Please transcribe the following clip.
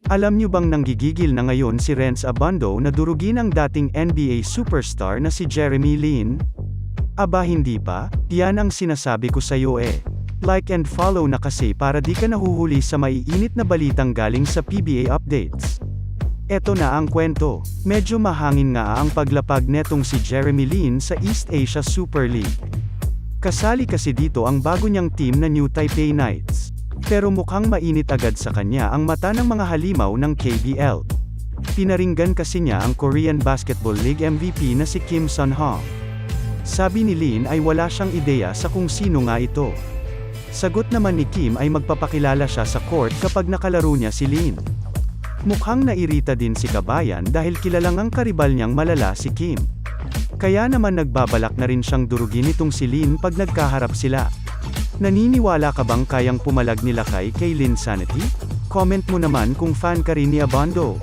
Alam niyo bang nanggigigil na ngayon si Renz Abando na durugin ang dating NBA superstar na si Jeremy Lin? Aba hindi pa, yan ang sinasabi ko sa'yo eh. Like and follow na kasi para di ka nahuhuli sa maiinit na balitang galing sa PBA updates. Eto na ang kwento, medyo mahangin nga ang paglapag netong si Jeremy Lin sa East Asia Super League. Kasali kasi dito ang bago niyang team na New Taipei Knights. Pero mukhang mainit agad sa kanya ang mata ng mga halimaw ng KBL. Pinaringgan kasi niya ang Korean Basketball League MVP na si Kim Sun-ho. Sabi ni Lin ay wala siyang ideya sa kung sino nga ito. Sagot naman ni Kim ay magpapakilala siya sa court kapag nakalaro niya si Lin. Mukhang nairita din si Kabayan dahil kilalang ang karibal niyang malala si Kim. Kaya naman nagbabalak na rin siyang durugin itong si Lin pag nagkaharap sila. Naniniwala ka bang kayang pumalag nila kay Lin Sanity? Comment mo naman kung fan ka rin ni Abando.